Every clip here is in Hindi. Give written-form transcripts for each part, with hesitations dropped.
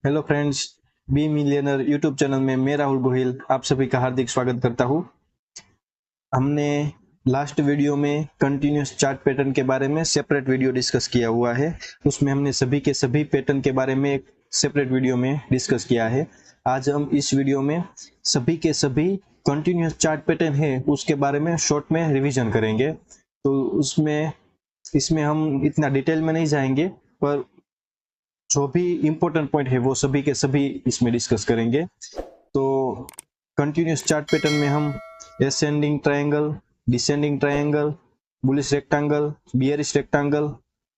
Hello friends, be millionaire YouTube channel में मैं राहुल गोहिल आप सभी का हार्दिक स्वागत करता हूँ। हमने लास्ट वीडियो में कंटिन्यूस चार्ट पैटर्न के बारे में सेपरेट वीडियो डिस्कस किया हुआ है। उसमें हमने सभी के सभी पैटर्न के बारे में एक सेपरेट वीडियो में डिस्कस किया है। आज हम इस वीडियो में सभी के सभी कंटिन्यूस चार्ट पैटर्न है उसके बारे में शॉर्ट में रिवीजन करेंगे। तो इसमें हम इतना डिटेल में नहीं जाएंगे, पर जो भी इम्पोर्टेंट पॉइंट है वो सभी के सभी इसमें डिस्कस करेंगे। तो कंटिन्यूस चार्ट पैटर्न में हम ascending triangle, descending triangle, bullish rectangle, bearish rectangle,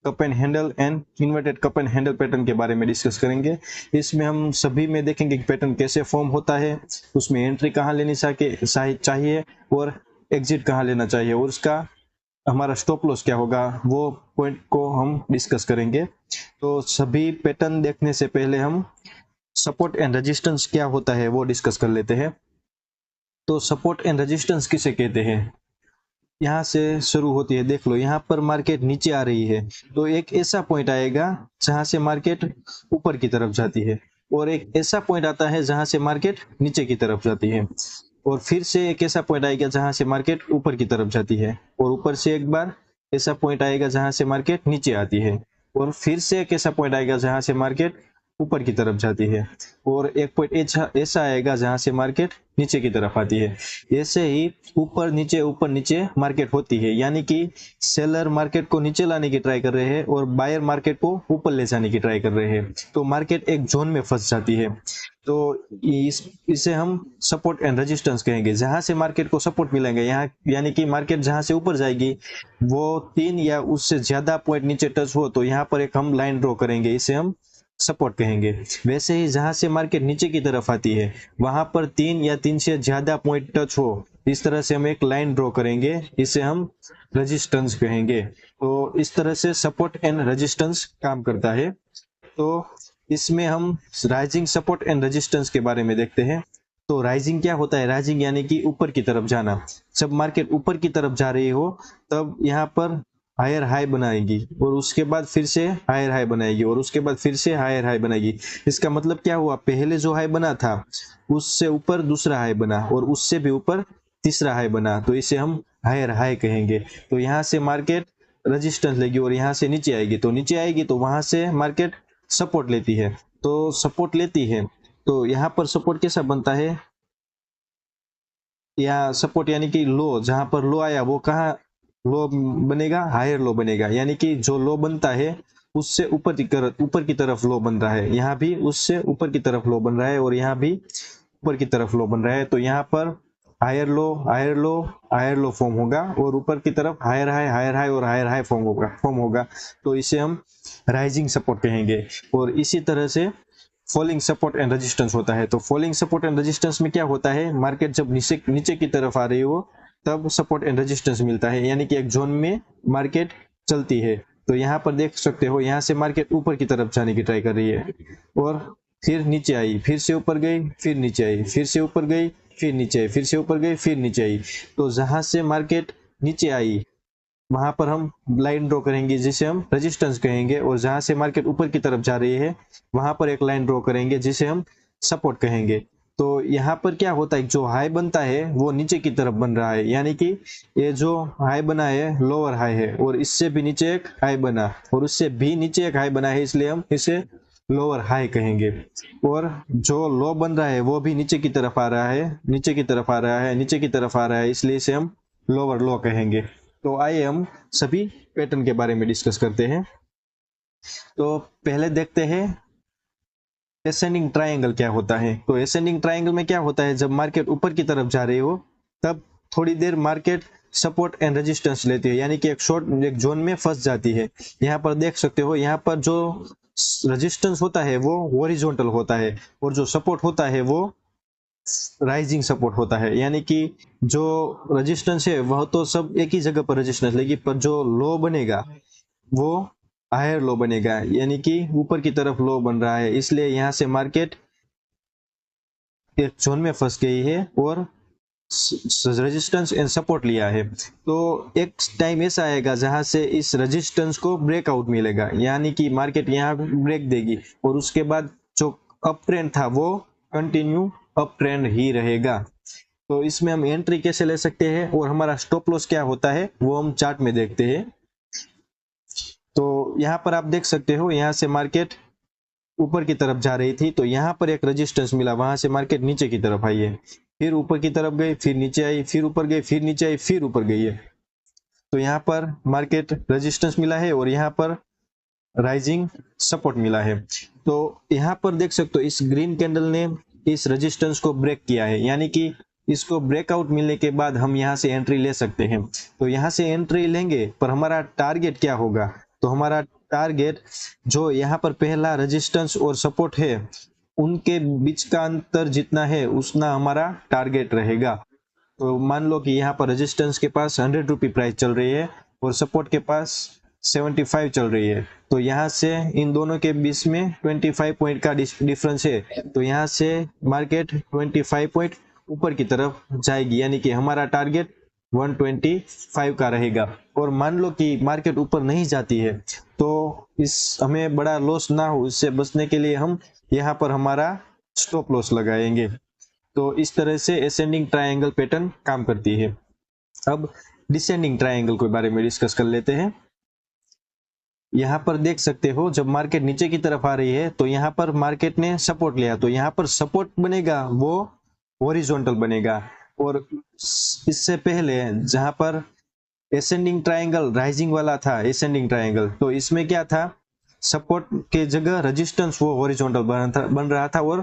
cup and handle and inverted cup and handle pattern के बारे में डिस्कस करेंगे। इसमें हम सभी में देखेंगे कि पैटर्न कैसे फॉर्म होता है, उसमें एंट्री कहाँ लेनी चाहिए और एग्जिट कहाँ लेना चाहिए, और उसका हमारा स्टॉप लॉस क्या होगा, वो पॉइंट को हम डिस्कस करेंगे। तो सभी पैटर्न देखने से पहले हम सपोर्ट एंड रेजिस्टेंस क्या होता है वो डिस्कस कर लेते हैं। तो सपोर्ट एंड रेजिस्टेंस किसे कहते हैं, यहाँ से शुरू होती है। देख लो, यहाँ पर मार्केट नीचे आ रही है तो एक ऐसा पॉइंट आएगा जहां से मार्केट ऊपर की तरफ जाती है, और एक ऐसा पॉइंट आता है जहां से मार्केट नीचे की तरफ जाती है, और फिर से एक ऐसा पॉइंट आएगा जहां से मार्केट ऊपर की तरफ जाती है, और ऊपर से एक बार ऐसा पॉइंट आएगा जहां से मार्केट नीचे आती है, और फिर से एक ऐसा पॉइंट आएगा जहां से मार्केट ऊपर की तरफ जाती है, और एक पॉइंट ऐसा आएगा जहां से मार्केट नीचे की तरफ आती है। ऐसे ही ऊपर नीचे मार्केट होती है, यानी कि सेलर मार्केट को नीचे लाने की ट्राई कर रहे हैं और बायर मार्केट को ऊपर ले जाने की ट्राई कर रहे हैं, तो मार्केट एक जोन में फंस जाती है। तो इसे हम सपोर्ट एंड रेजिस्टेंस कहेंगे। जहां से मार्केट को सपोर्ट मिलेंगे, यहाँ यानी कि मार्केट जहां से ऊपर जाएगी वो 3 या उससे ज्यादा पॉइंट नीचे टच हो तो यहाँ पर एक हम लाइन ड्रॉ करेंगे, इसे हम सपोर्ट कहेंगे। वैसे ही जहां से मार्केट नीचे की तरफ आती है वहां पर 3 या 3 से ज्यादा पॉइंट टच हो, इस तरह से हम एक लाइन ड्रॉ करेंगे, इसे हम रेजिस्टेंस कहेंगे। तो इस तरह से सपोर्ट एंड रेजिस्टेंस काम करता है। तो इसमें हम राइजिंग सपोर्ट एंड रेजिस्टेंस के बारे में देखते हैं। तो राइजिंग क्या होता है, राइजिंग यानी कि ऊपर की तरफ जाना। जब मार्केट ऊपर की तरफ जा रही हो तब यहाँ पर हायर हाई बनाएगी, और उसके बाद फिर से हायर हाई बनाएगी, और उसके बाद फिर से हायर हाई बनाएगी। इसका मतलब क्या हुआ, पहले जो हाई बना था उससे ऊपर दूसरा हाई बना, और उससे भी ऊपर तीसरा हाई बना, तो इसे हम हायर हाई कहेंगे। तो यहाँ से मार्केट रेजिस्टेंस लेगी और यहाँ से नीचे आएगी, तो नीचे आएगी तो वहां से मार्केट सपोर्ट लेती है। तो सपोर्ट लेती है तो यहाँ पर सपोर्ट कैसा बनता है, या सपोर्ट यानी कि लो, जहां पर लो आया वो कहाँ लो बनेगा, हायर लो बनेगा, यानी कि जो लो बनता है उससे ऊपर की तरफ लो बन रहा है, यहाँ भी उससे ऊपर की तरफ लो बन रहा है, और यहाँ भी ऊपर की तरफ लो बन रहा है। तो यहाँ पर higher low higher low higher low form होगा, और ऊपर की तरफ हायर हाई और हायर हाई फॉर्म होगा। तो इसे हम राइजिंग सपोर्ट कहेंगे। और इसी तरह से फॉलिंग सपोर्ट एंड रेजिस्टेंस होता है। तो फॉलिंग सपोर्ट एंड रेजिस्टेंस में क्या होता है, मार्केट जब नीचे नीचे की तरफ आ रही हो तब सपोर्ट एंड रेजिस्टेंस मिलता है, यानी कि एक जोन में मार्केट चलती है। तो यहाँ पर देख सकते हो, यहाँ से मार्केट ऊपर की तरफ जाने की ट्राई कर रही है, और फिर नीचे आई, फिर से ऊपर गई, फिर नीचे आई, फिर से ऊपर गई, फिर नीचे आई, फिर से ऊपर गई, फिर नीचे आई। तो जहां से मार्केट नीचे आई वहां पर हम लाइन ड्रॉ करेंगे, जिसे हम रेजिस्टेंस कहेंगे, और जहां से मार्केट ऊपर की तरफ जा रही है वहां पर एक लाइन ड्रॉ करेंगे, जिसे हम सपोर्ट कहेंगे। तो यहाँ पर क्या होता है, जो हाई बनता है वो नीचे की तरफ बन रहा है, यानी कि ये जो हाई बना है लोअर हाई है, और इससे भी नीचे एक हाई बना, और उससे भी नीचे एक हाई बना है, इसलिए हम इसे लोअर हाई कहेंगे। और जो लो बन रहा है वो भी नीचे की तरफ आ रहा है, नीचे की तरफ आ रहा है, नीचे की तरफ आ रहा है, इसलिए इसे हम लोअर लो कहेंगे। तो आइए हम सभी पैटर्न के बारे में डिस्कस करते हैं। तो पहले देखते हैं एसेंडिंग ट्रायंगल क्या होता है। तो एसेंडिंग ट्रायंगल में क्या होता है, जब मार्केट ऊपर की तरफ जा रही हो तब थोड़ी देर मार्केट सपोर्ट एंड रेजिस्टेंस लेती है, यानी कि एक जोन में फंस जाती है। यहाँ पर देख सकते हो, यहाँ पर जो रेजिस्टेंस होता है वो हॉरिजॉन्टल होता है, और जो सपोर्ट होता है वो राइजिंग सपोर्ट होता है, यानी कि जो रेजिस्टेंस है वह तो सब एक ही जगह पर रेजिस्टेंस लेगी, पर जो लो बनेगा वो हायर लो बनेगा, यानी कि ऊपर की तरफ लो बन रहा है, इसलिए यहाँ से मार्केट एक जोन में फंस गई है और रेजिस्टेंस एंड सपोर्ट लिया है। तो एक टाइम ऐसा आएगा जहां से इस रेजिस्टेंस को ब्रेकआउट मिलेगा, यानी कि मार्केट यहाँ ब्रेक देगी, और उसके बाद जो अप ट्रेंड था वो कंटिन्यू अप ट्रेंड ही रहेगा। तो इसमें हम एंट्री कैसे ले सकते हैं और हमारा स्टॉप लॉस क्या होता है वो हम चार्ट में देखते हैं। तो यहाँ पर आप देख सकते हो, यहाँ से मार्केट ऊपर की तरफ जा रही थी, तो यहाँ पर एक रेजिस्टेंस मिला, वहां से मार्केट नीचे की तरफ आई है, फिर ऊपर की तरफ गई, फिर नीचे आई, फिर ऊपर गई, फिर नीचे आई, फिर ऊपर गई है। तो यहाँ पर मार्केट रेजिस्टेंस मिला है और यहाँ पर राइजिंग सपोर्ट मिला है। तो यहाँ पर देख सकते हो इस ग्रीन कैंडल ने इस रेजिस्टेंस को ब्रेक किया है, यानी कि इसको ब्रेकआउट मिलने के बाद हम यहाँ से एंट्री ले सकते हैं। तो यहाँ से एंट्री लेंगे, पर हमारा टारगेट क्या होगा? तो हमारा टारगेट जो यहाँ पर पहला रेजिस्टेंस और सपोर्ट है उनके बीच का अंतर जितना है उतना हमारा टारगेट रहेगा। तो मान लो कि यहाँ पर रेजिस्टेंस के पास 100 रुपी प्राइस चल रही है और सपोर्ट के पास 75 चल रही है, तो यहाँ से इन दोनों के बीच में 25 पॉइंट का डिफरेंस है। तो यहाँ से मार्केट 25 पॉइंट ऊपर की तरफ जाएगी, यानी कि हमारा टारगेट 125 का रहेगा। और मान लो कि मार्केट ऊपर नहीं जाती है तो इस हमें बड़ा लॉस ना हो, इससे बचने के लिए हम यहाँ पर हमारा स्टॉप लॉस लगाएंगे। तो इस तरह से असेंडिंग ट्रायंगल पैटर्न काम करती है। अब डिसेंडिंग ट्रायंगल के बारे में डिस्कस कर लेते हैं। यहाँ पर देख सकते हो जब मार्केट नीचे की तरफ आ रही है तो यहाँ पर मार्केट ने सपोर्ट लिया, तो यहाँ पर सपोर्ट बनेगा वो हॉरिजॉन्टल बनेगा। और इससे पहले जहां पर एसेंडिंग ट्रायंगल राइजिंग वाला था, एसेंडिंग ट्रायंगल, तो इसमें क्या था, सपोर्ट के जगह रेजिस्टेंस वो हॉरिजॉन्टल बन रहा था और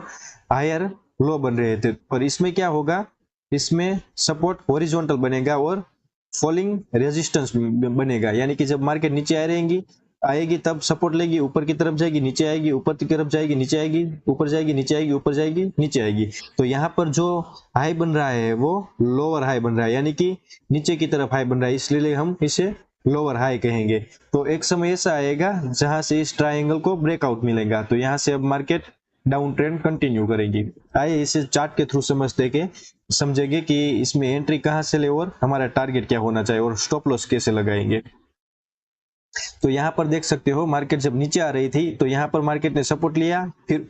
हायर लो बन रहे थे। पर इसमें क्या होगा, इसमें सपोर्ट हॉरिजॉन्टल बनेगा और फॉलिंग रेजिस्टेंस बनेगा, यानी कि जब मार्केट नीचे आएगी तब सपोर्ट लेगी, ऊपर की तरफ जाएगी, नीचे आएगी, ऊपर की तरफ जाएगी, नीचे आएगी, ऊपर जाएगी, नीचे आएगी, ऊपर जाएगी, नीचे आएगी। तो यहाँ पर जो हाई बन रहा है वो लोअर हाई बन रहा है, यानी कि नीचे की तरफ हाई बन रहा है, इसलिए हम इसे लोअर हाई कहेंगे। तो एक समय ऐसा आएगा जहां से इस ट्रायंगल को ब्रेकआउट मिलेगा, तो यहाँ से अब मार्केट डाउन ट्रेंड कंटिन्यू करेगी। आइए इसे चार्ट के थ्रू समझेंगे कि इसमें एंट्री कहां से ले और हमारा टारगेट क्या होना चाहिए और स्टॉप लॉस कैसे लगाएंगे। तो यहाँ पर देख सकते हो मार्केट जब नीचे आ रही थी तो यहाँ पर मार्केट ने सपोर्ट लिया, फिर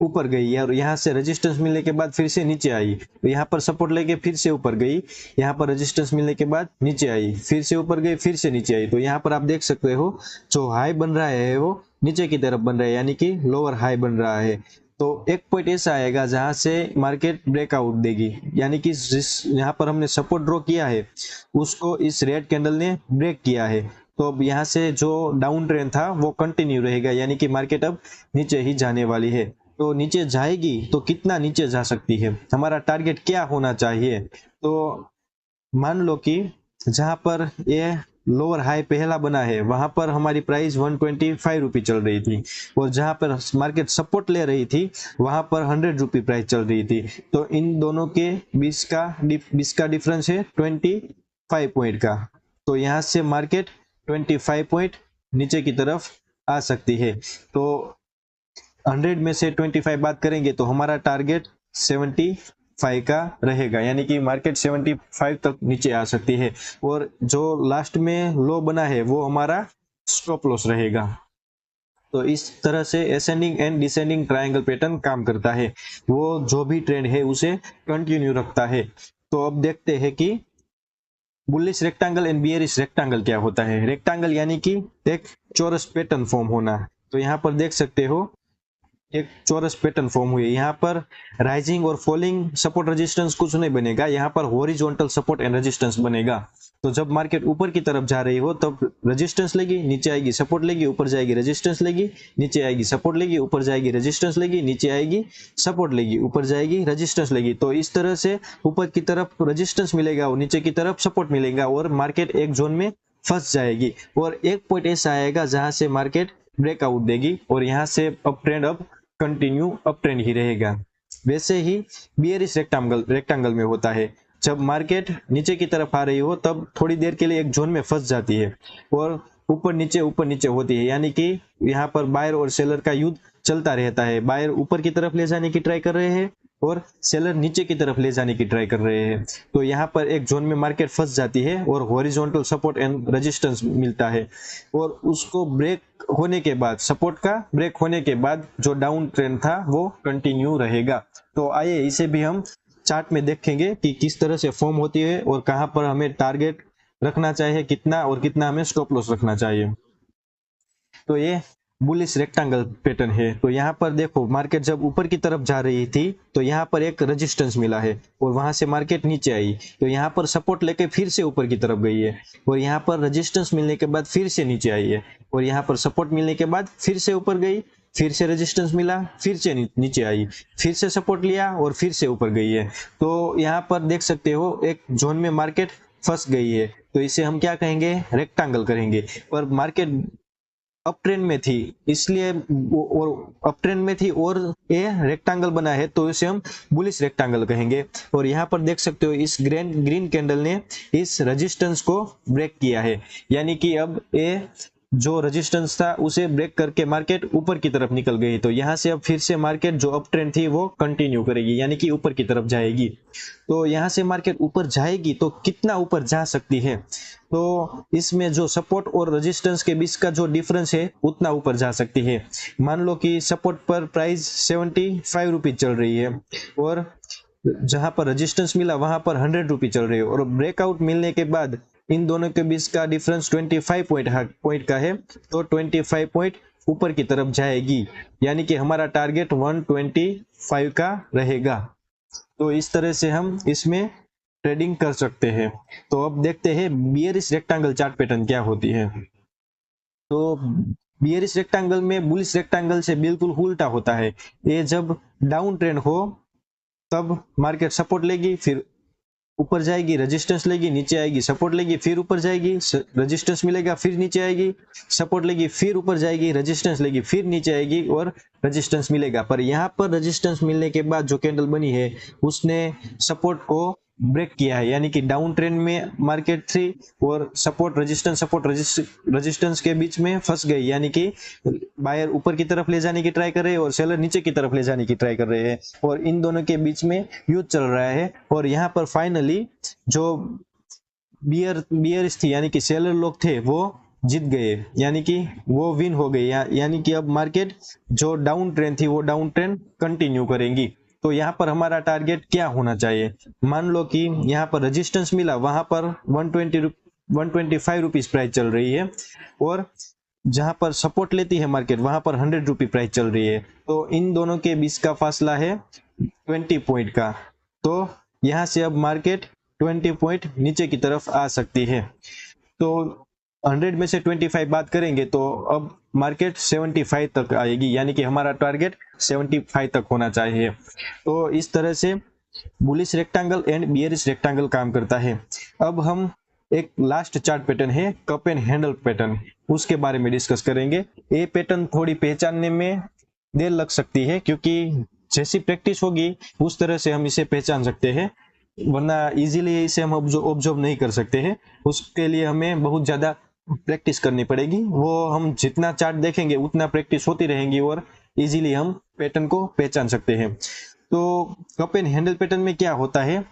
ऊपर गई और यहाँ से रेजिस्टेंस मिलने के बाद फिर से नीचे आई, तो यहाँ पर सपोर्ट लेके फिर से ऊपर गई, यहाँ पर रेजिस्टेंस मिलने के बाद नीचे आई, फिर से ऊपर गई, फिर से नीचे आई। तो यहाँ पर आप देख सकते हो जो हाई बन रहा है वो नीचे की तरफ बन रहा है, यानी कि लोअर हाई बन रहा है। तो एक पॉइंट ऐसा आएगा जहां से मार्केट ब्रेकआउट देगी, यानी कि जिस यहाँ पर हमने सपोर्ट ड्रॉ किया है उसको इस रेड कैंडल ने ब्रेक किया है। तो अब यहाँ से जो डाउन ट्रेंड था वो कंटिन्यू रहेगा, यानी कि मार्केट अब नीचे ही जाने वाली है। तो नीचे जाएगी तो कितना नीचे जा सकती है, हमारा टारगेट क्या होना चाहिए? तो मान लो कि जहां पर ये लोअर हाई पहला बना है वहां पर हमारी प्राइस 125 रुपी चल रही थी और जहां पर मार्केट सपोर्ट ले रही थी वहां पर 100 रुपी प्राइस चल रही थी। तो इन दोनों के बीच का डिफरेंस है 25 पॉइंट का। तो यहाँ से मार्केट 25 पॉइंट नीचे की तरफ आ सकती है। तो 100 में से 25 बात करेंगे तो हमारा टारगेट 75 का रहेगा, यानी कि मार्केट 75 तक नीचे आ सकती है और जो लास्ट में लो बना है वो हमारा स्टॉप लॉस रहेगा। तो इस तरह से ascending and descending triangle pattern काम करता है, वो जो भी ट्रेंड है उसे कंटिन्यू रखता है। तो अब देखते हैं कि bullish rectangle and bearish rectangle क्या होता है। रेक्टेंगल यानी कि एक चौरस पैटर्न फॉर्म होना। तो यहाँ पर देख सकते हो एक चौरस पैटर्न फॉर्म हुई है, यहाँ पर राइजिंग और फॉलिंग सपोर्ट रेजिस्टेंस कुछ नहीं बनेगा, यहाँ पर हॉरिजॉन्टल सपोर्ट एंड रेजिस्टेंस बनेगा। तो जब मार्केट ऊपर की तरफ जा रही हो तब रेजिस्टेंस लेगी, नीचे आएगी, सपोर्ट लेगी, ऊपर जाएगी, रेजिस्टेंस लेगी, नीचे आएगी, सपोर्ट लेगी, ऊपर जाएगी, रेजिस्टेंस लेगी, नीचे आएगी, सपोर्ट लेगी, ऊपर जाएगी, रेजिस्टेंस लेगी। तो इस तरह से ऊपर की तरफ रेजिस्टेंस मिलेगा और नीचे की तरफ सपोर्ट मिलेगा और मार्केट एक जोन में फंस जाएगी और एक पॉइंट ऐसा आएगा जहां से मार्केट ब्रेकआउट देगी और यहाँ से अप ट्रेंड अब कंटिन्यू अप ट्रेंड ही रहेगा। वैसे ही बियरिश रेक्टेंगल में होता है, जब मार्केट नीचे की तरफ आ रही हो तब थोड़ी देर के लिए एक जोन में फंस जाती है और ऊपर नीचे होती है, यानी कि यहाँ पर बायर और सेलर का युद्ध चलता रहता है। बायर ऊपर की तरफ ले जाने की ट्राई कर रहे हैं और सेलर नीचे की तरफ ले जाने की ट्राई कर रहे हैं। तो यहाँ पर एक जोन में मार्केट फंस जाती है और हॉरिजॉन्टल सपोर्ट एंड रेजिस्टेंस मिलता है, और उसको ब्रेक होने के बाद, सपोर्ट का ब्रेक होने के बाद जो डाउन ट्रेंड था वो कंटिन्यू रहेगा। तो आइए इसे भी हम चार्ट में देखेंगे कि किस तरह से फॉर्म होती है और कहां पर हमें टारगेट रखना चाहिए कितना, और कितना हमें स्टॉप लॉस रखना चाहिए। तो ये बुलिश रेक्टेंगल पैटर्न है। तो यहाँ पर देखो मार्केट जब ऊपर की तरफ जा रही थी तो यहाँ पर एक रेजिस्टेंस मिला है और वहां से मार्केट नीचे आई, तो यहाँ पर सपोर्ट लेके फिर से ऊपर की तरफ गई है, और यहाँ पर रेजिस्टेंस मिलने के बाद फिर से नीचे आई है, और यहाँ पर सपोर्ट मिलने के बाद फिर से ऊपर गई, फिर से रेजिस्टेंस मिला, फिर से नीचे आई, फिर से सपोर्ट लिया और फिर से ऊपर गई है। तो यहाँ पर देख सकते हो एक जोन में मार्केट फंस गई है, तो इसे हम क्या कहेंगे, रेक्टेंगल करेंगे। पर मार्केट अप ट्रेंड में थी इसलिए, और अप ट्रेंड में थी और ये रेक्टेंगल बना है, तो इसे हम बुलिश रेक्टेंगल कहेंगे। और यहाँ पर देख सकते हो इस ग्रीन कैंडल ने इस रेजिस्टेंस को ब्रेक किया है, यानी कि अब ये जो रेजिस्टेंस था उसे ब्रेक करके मार्केट ऊपर की तरफ निकल गई। तो यहाँ से अब फिर से मार्केट जो अप ट्रेंड थी वो कंटिन्यू करेगी, यानी कि ऊपर की तरफ जाएगी। तो यहाँ से मार्केट ऊपर जाएगी तो कितना ऊपर जा सकती है, तो इसमें जो सपोर्ट और रेजिस्टेंस के बीच का जो डिफरेंस है उतना ऊपर जा सकती है। मान लो कि सपोर्ट पर प्राइस 75 रुपीज चल रही है और जहां पर रेजिस्टेंस मिला वहां पर 100 रुपी चल रही है, और ब्रेकआउट मिलने के बाद इन दोनों के बीच का डिफरेंस 25 पॉइंट का है, तो 25 पॉइंट ऊपर की तरफ जाएगी, यानी कि हमारा टारगेट 125 का रहेगा। तो इस तरह से हम इसमें ट्रेडिंग कर सकते हैं। तो अब देखते हैं बियरिश रेक्टेंगल चार्ट पैटर्न क्या होती है। तो बियरिश रेक्टेंगल में बुलिश रेक्टेंगल से बिल्कुल उल्टा होता है। ये जब डाउन ट्रेंड हो तब मार्केट सपोर्ट लेगी, फिर ऊपर जाएगी, रेजिस्टेंस लेगी, नीचे आएगी, सपोर्ट लेगी, फिर ऊपर जाएगी, रेजिस्टेंस मिलेगा, फिर नीचे आएगी, सपोर्ट लेगी, फिर ऊपर जाएगी, रेजिस्टेंस लेगी, फिर नीचे आएगी और रेजिस्टेंस मिलेगा। पर यहाँ पर रेजिस्टेंस मिलने के बाद जो कैंडल बनी है उसने सपोर्ट को ब्रेक किया है, यानी कि डाउन ट्रेंड में मार्केट थी और सपोर्ट रेजिस्टेंस के बीच में फंस गई, यानी कि बायर ऊपर की तरफ ले जाने की ट्राई कर रहे हैं और सेलर नीचे की तरफ ले जाने की ट्राई कर रहे हैं, और इन दोनों के बीच में युद्ध चल रहा है। और यहाँ पर फाइनली जो बियर्स थी, यानी कि सेलर लोग थे, वो जीत गए, यानी कि वो विन हो गए, यानी कि अब मार्केट जो डाउन ट्रेंड थी वो डाउन ट्रेंड कंटिन्यू करेंगी। तो यहाँ पर हमारा टारगेट क्या होना चाहिए, मान लो कि यहाँ पर रेजिस्टेंस मिला, वहां पर 125 रुपीज प्राइस चल रही है, और जहां पर सपोर्ट लेती है मार्केट वहां पर 100 रुपी प्राइस चल रही है, तो इन दोनों के बीच का फासला है 20 पॉइंट का। तो यहां से अब मार्केट 20 पॉइंट नीचे की तरफ आ सकती है। तो 100 में से 25 बात करेंगे तो अब मार्केट 75 तक आएगी, यानी कि हमारा टारगेट 75 तक होना चाहिए। तो इस तरह से bullish rectangle and bearish rectangle काम करता है। अब हम एक लास्ट चार्ट पैटर्न है कप एंड हैंडल पैटर्न, उसके बारे में डिस्कस करेंगे। ये पैटर्न थोड़ी पहचानने में देर लग सकती है, क्योंकि जैसी प्रैक्टिस होगी उस तरह से हम इसे पहचान सकते हैं, वरना इजीली इसे हम ऑब्जर्व नहीं कर सकते हैं। उसके लिए हमें बहुत ज्यादा प्रैक्टिस करनी पड़ेगी, वो हम जितना चार्ट देखेंगे उतना प्रैक्टिस होती रहेंगी और इजीली हम पैटर्न को पहचान सकते हैं। तो कप एंड हैंडल पैटर्न में क्या होता है,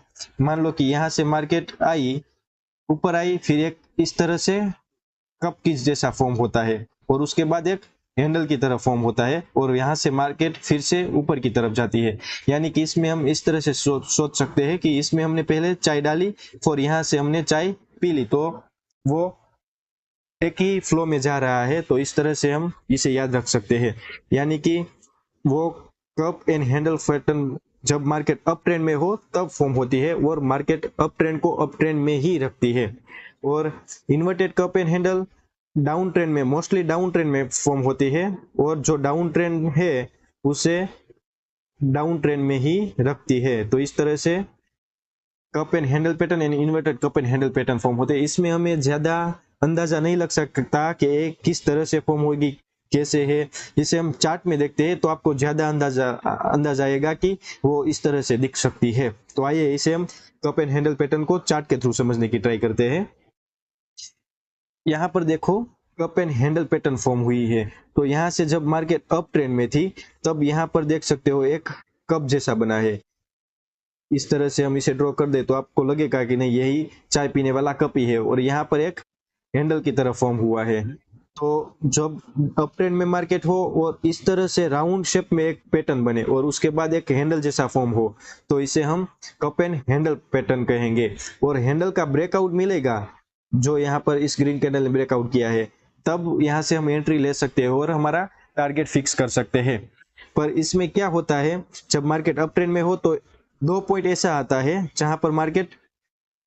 मान लो कि यहाँ से मार्केट आई, ऊपर आई, फिर एक इस तरह से कप की जैसा फॉर्म होता है और उसके बाद एक हैंडल की तरफ फॉर्म होता है, और यहाँ से मार्केट फिर से ऊपर की तरफ जाती है। यानी कि इसमें हम इस तरह से सोच सकते हैं कि इसमें हमने पहले चाय डाली और यहाँ से हमने चाय पी ली, तो वो एक ही फ्लो में जा रहा है। तो इस तरह से हम इसे याद रख सकते हैं, यानी कि वो कप एंड हैंडल पैटर्न जब मार्केट अप ट्रेंड में हो तब फॉर्म होती है और मार्केट अप ट्रेंड को अप ट्रेंड में ही रखती है, और inverted cup and handle down trend में, मोस्टली डाउन ट्रेंड में फॉर्म होती है, और जो डाउन ट्रेंड है उसे डाउन ट्रेंड में ही रखती है। तो इस तरह से cup and handle pattern and inverted cup and handle pattern form होते हैं। इसमें हमें ज्यादा अंदाजा नहीं लग सकता कि किस तरह से फॉर्म होगी, कैसे है। इसे हम चार्ट में देखते हैं तो आपको ज्यादा अंदाजा आएगा कि वो इस तरह से दिख सकती है। तो आइए इसे हम कप एंड हैंडल पैटर्न को चार्ट के थ्रू समझने की ट्राई करते हैं। यहाँ पर देखो cup and handle pattern form हुई है, तो यहाँ से जब मार्केट अप ट्रेंड में थी तब यहाँ पर देख सकते हो एक कप जैसा बना है, इस तरह से हम इसे ड्रॉ कर दे तो आपको लगेगा कि नहीं यही चाय पीने वाला कप ही है, और यहाँ पर एक हैंडल की तरह फॉर्म हुआ है। तो जब अप ट्रेंड में मार्केट हो और इस तरह से राउंड शेप में एक पैटर्न बने और उसके बाद एक हैंडल जैसा फॉर्म हो, तो इसे हम कप एंड हैंडल पैटर्न कहेंगे। और हैंडल का ब्रेकआउट मिलेगा, जो यहाँ पर इस ग्रीन कैंडल ने ब्रेकआउट किया है, तब यहाँ से हम एंट्री ले सकते हैं और हमारा टारगेट फिक्स कर सकते हैं। पर इसमें क्या होता है, जब मार्केट अप ट्रेंड में हो तो 2 पॉइंट ऐसा आता है जहां पर मार्केट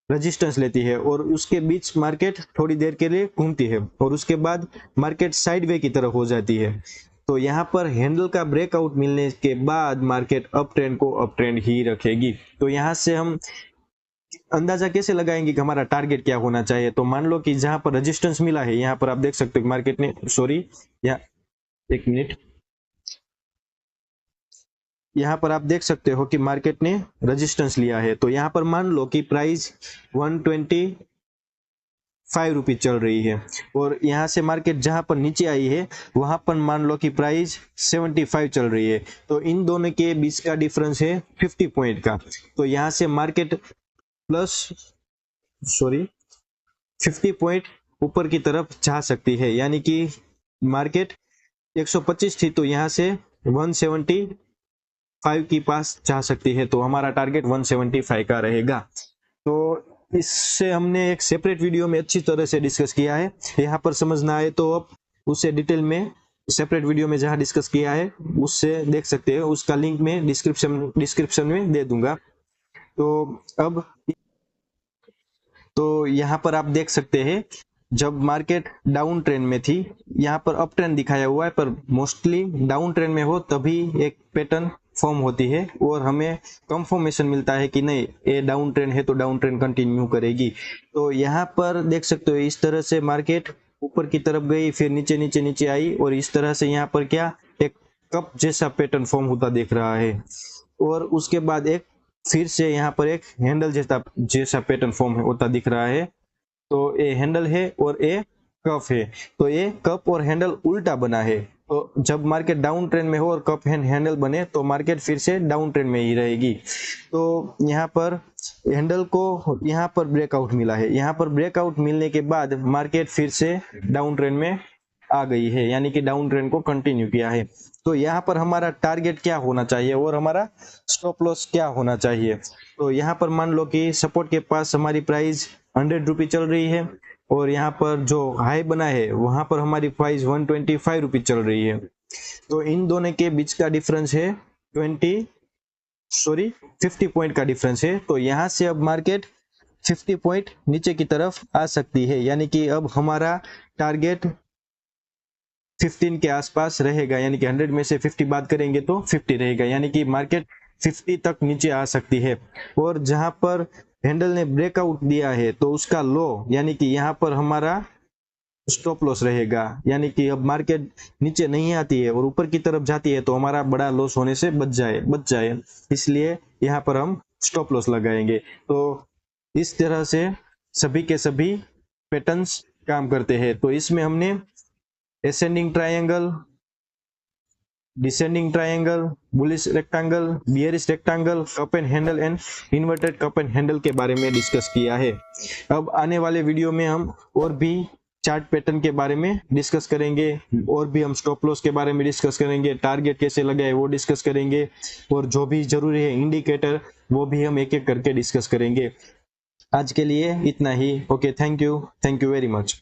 रेजिस्टेंस लेती है और उसके बीच मार्केट थोड़ी देर के लिए घूमती है और उसके बाद मार्केट साइडवे की तरफ हो जाती है। तो यहाँ पर हैंडल का ब्रेकआउट मिलने के बाद मार्केट अप ट्रेंड को अप ट्रेंड ही रखेगी। तो यहाँ से हम अंदाजा कैसे लगाएंगे कि हमारा टारगेट क्या होना चाहिए। तो मान लो कि जहां पर रेजिस्टेंस मिला है, यहाँ पर आप देख सकते हो मार्केट ने, सॉरी या एक मिनट, यहाँ पर आप देख सकते हो कि मार्केट ने रेजिस्टेंस लिया है। तो यहाँ पर मान लो कि प्राइस 125 रुपीज चल रही है और यहाँ से मार्केट जहां पर नीचे आई है वहां पर मान लो कि प्राइस 75 चल रही है। तो इन दोनों के बीच का डिफरेंस है 50 पॉइंट का। तो यहाँ से मार्केट प्लस सॉरी 50 पॉइंट ऊपर की तरफ जा सकती है, यानी कि मार्केट 125 थी तो यहाँ से 175 की पास जा सकती है। तो हमारा टारगेट 175 का रहेगा। तो इससे हमने एक सेपरेट वीडियो में अच्छी तरह से डिस्कस किया है। यहाँ पर समझ ना आए तो आप उसे डिटेल में सेपरेट वीडियो में जहाँ डिस्कस किया है उससे देख सकते हैं, उसका लिंक मैं डिस्क्रिप्शन में दे दूंगा। तो यहाँ पर आप देख सकते हैं जब मार्केट डाउन ट्रेंड में थी, यहाँ पर अप ट्रेंड दिखाया हुआ है, पर मोस्टली डाउन ट्रेंड में हो तभी एक पैटर्न फॉर्म होती है और हमें कंफर्मेशन मिलता है कि नहीं ये डाउन ट्रेंड है तो डाउन ट्रेंड कंटिन्यू करेगी। तो यहाँ पर देख सकते हो इस तरह से मार्केट ऊपर की तरफ गई, फिर नीचे नीचे नीचे आई और इस तरह से यहाँ पर क्या एक कप जैसा पैटर्न फॉर्म होता दिख रहा है और उसके बाद एक फिर से यहाँ पर एक हैंडल जैसा पैटर्न फॉर्म होता दिख रहा है। तो ये हैंडल है और ये कप है। तो ये कप और हैंडल उल्टा बना है। तो जब मार्केट डाउन ट्रेंड में हो और कप एंड हैंडल बने तो मार्केट फिर से डाउन ट्रेंड में ही रहेगी। तो यहाँ पर हैंडल को यहाँ पर ब्रेकआउट मिला है, यहाँ पर ब्रेकआउट मिलने के बाद मार्केट फिर से डाउन ट्रेंड में आ गई है, यानी कि डाउन ट्रेंड को कंटिन्यू किया है। तो यहाँ पर हमारा टारगेट क्या होना चाहिए और हमारा स्टॉप लॉस क्या होना चाहिए। तो यहाँ पर मान लो कि सपोर्ट के पास हमारी प्राइस 100 रुपी चल रही है और यहाँ पर जो हाई बना है वहां पर हमारी प्राइस 125 रुपी चल रही है। तो इन दोनों के बीच का डिफरेंस है 50 पॉइंट का डिफरेंस है। तो यहाँ से अब मार्केट 50 पॉइंट नीचे की तरफ आ सकती है, यानी कि अब हमारा टारगेट 15 के आसपास रहेगा, यानी कि 100 में से 50 बात करेंगे तो 50 रहेगा, यानी कि मार्केट 50 तक नीचे आ सकती है। और जहां पर हैंडल ने ब्रेकआउट दिया है तो उसका लो, यानी कि यहाँ पर हमारा स्टॉप लॉस रहेगा, यानी कि अब मार्केट नीचे नहीं आती है और ऊपर की तरफ जाती है तो हमारा बड़ा लॉस होने से बच जाए, इसलिए यहाँ पर हम स्टॉप लॉस लगाएंगे। तो इस तरह से सभी के सभी पैटर्न्स काम करते हैं। तो इसमें हमने ascending triangle, descending triangle, bullish rectangle, bearish rectangle, cup and handle and inverted cup and handle के बारे में डिस्कस किया है। अब आने वाले वीडियो में हम और भी चार्ट पैटर्न के बारे में डिस्कस करेंगे और भी हम स्टॉप लॉस के बारे में डिस्कस करेंगे, टारगेट कैसे लगाए वो डिस्कस करेंगे और जो भी जरूरी है इंडिकेटर वो भी हम एक एक करके डिस्कस करेंगे। आज के लिए इतना ही। Okay, thank you very much.